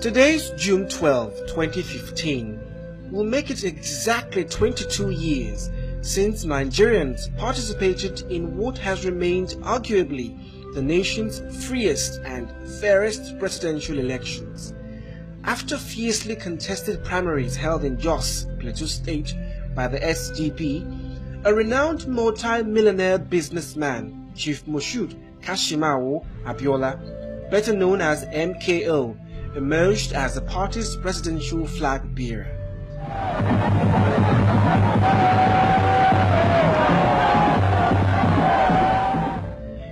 Today's June 12, 2015, will make it exactly 22 years since Nigerians participated in what has remained arguably the nation's freest and fairest presidential elections. After fiercely contested primaries held in Jos, Plateau State by the SDP, a renowned multi-millionaire businessman, Chief Moshood Kashimawo Abiola, better known as MKO, emerged as the party's presidential flag bearer.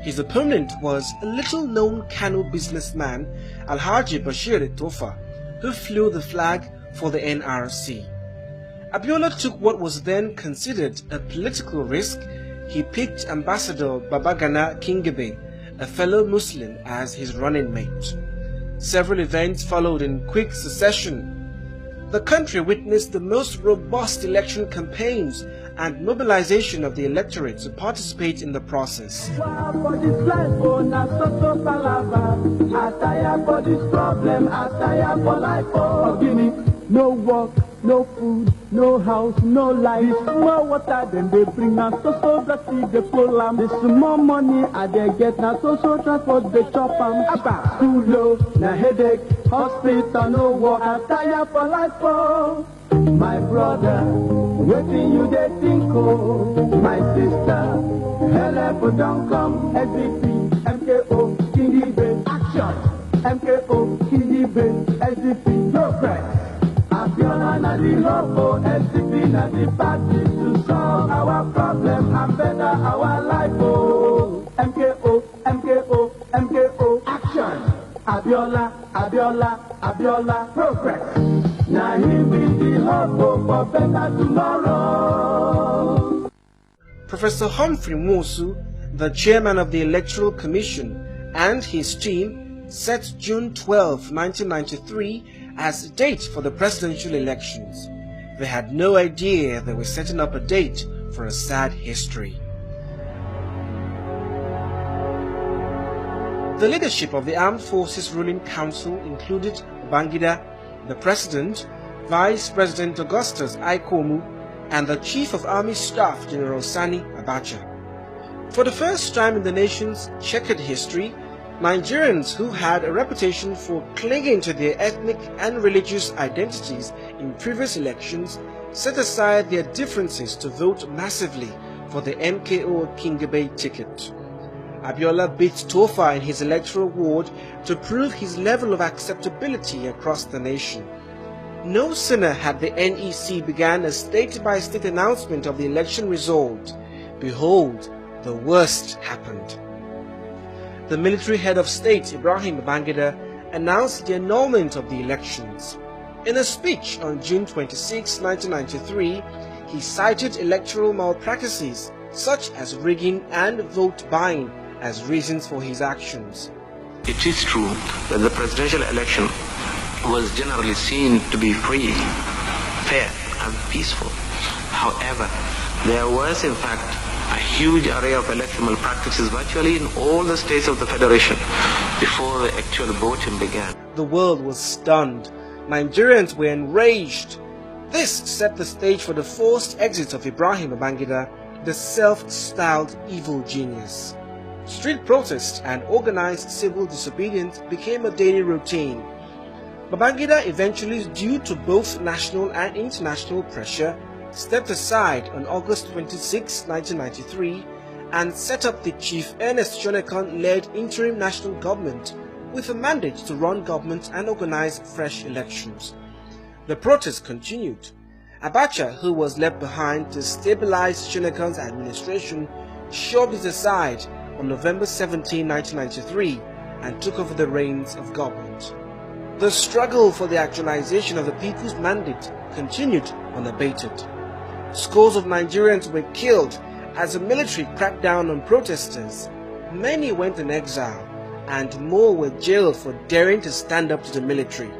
His opponent was a little-known Kano businessman, Alhaji Bashir Tofa, who flew the flag for the NRC. Abiola took what was then considered a political risk. He picked Ambassador Babagana Kingibe, a fellow Muslim, as his running mate. Several events followed in quick succession. The country witnessed the most robust election campaigns and mobilization of the electorate to participate in the process. No work, no food, no house, no life. The small water then they bring us so that they pull am. The small money they get now so transport they chop am. Too low, na headache, hospital no work. I tire for life oh. My brother, waiting you they think oh. My sister, help don't come. SDP, MKO, Kingibe, action. MKO, Kingibe, SDP, progress. Abiola na the logo, SDP na the party to solve our problem and better our life. Oh, MKO, MKO, MKO, action. Abiola, Abiola, Abiola, progress. Now he will the logo for better tomorrow. Professor Humphrey Nwosu, the chairman of the Electoral Commission, and his team set June 12, 1993 as a date for the presidential elections. They had no idea they were setting up a date for a sad history. The leadership of the Armed Forces Ruling Council included Babangida, the President, Vice President Augustus Aikomu, and the Chief of Army Staff General Sani Abacha. For the first time in the nation's checkered history, Nigerians who had a reputation for clinging to their ethnic and religious identities in previous elections set aside their differences to vote massively for the MKO Kingibe ticket. Abiola beat Tofa in his electoral ward to prove his level of acceptability across the nation. No sooner had the NEC begun a state-by-state announcement of the election result, behold, the worst happened. The military head of state, Ibrahim Babangida, announced the annulment of the elections. In a speech on June 26, 1993, he cited electoral malpractices such as rigging and vote buying as reasons for his actions. It is true that the presidential election was generally seen to be free, fair, and peaceful. However, there was in fact a huge array of electoral practices virtually in all the states of the Federation before the actual voting began. The world was stunned. Nigerians were enraged. This set the stage for the forced exit of Ibrahim Babangida, the self-styled evil genius. Street protests and organized civil disobedience became a daily routine. Babangida eventually, due to both national and international pressure, stepped aside on August 26, 1993 and set up the Chief Ernest Shonekan-led interim national government with a mandate to run government and organize fresh elections. The protests continued. Abacha, who was left behind to stabilize Shonekan's administration, shoved it aside on November 17, 1993 and took over the reins of government. The struggle for the actualization of the people's mandate continued unabated. Scores of Nigerians were killed as the military cracked down on protesters. Many went in exile, and more were jailed for daring to stand up to the military.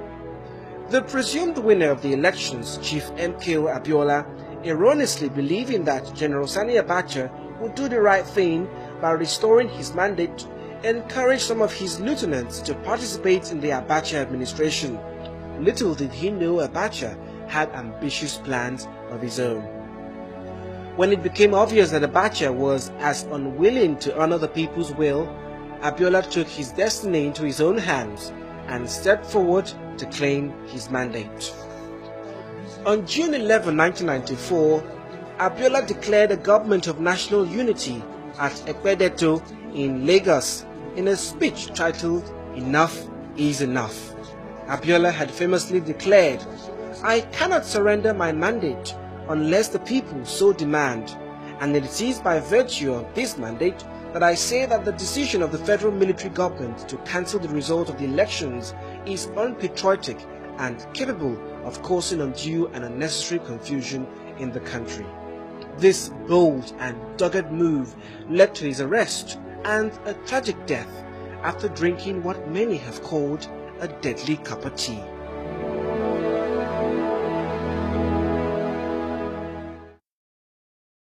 The presumed winner of the elections, Chief MKO Abiola, erroneously believing that General Sani Abacha would do the right thing by restoring his mandate, encouraged some of his lieutenants to participate in the Abacha administration. little did he know Abacha had ambitious plans of his own. When it became obvious that Abacha was as unwilling to honor the people's will, Abiola took his destiny into his own hands and stepped forward to claim his mandate. On June 11, 1994, Abiola declared a government of national unity at Ekpedeto in Lagos in a speech titled "Enough is Enough." Abiola had famously declared, "I cannot surrender my mandate unless the people so demand, and it is by virtue of this mandate that I say that the decision of the federal military government to cancel the result of the elections is unpatriotic and capable of causing undue and unnecessary confusion in the country." This bold and dogged move led to his arrest and a tragic death after drinking what many have called a deadly cup of tea.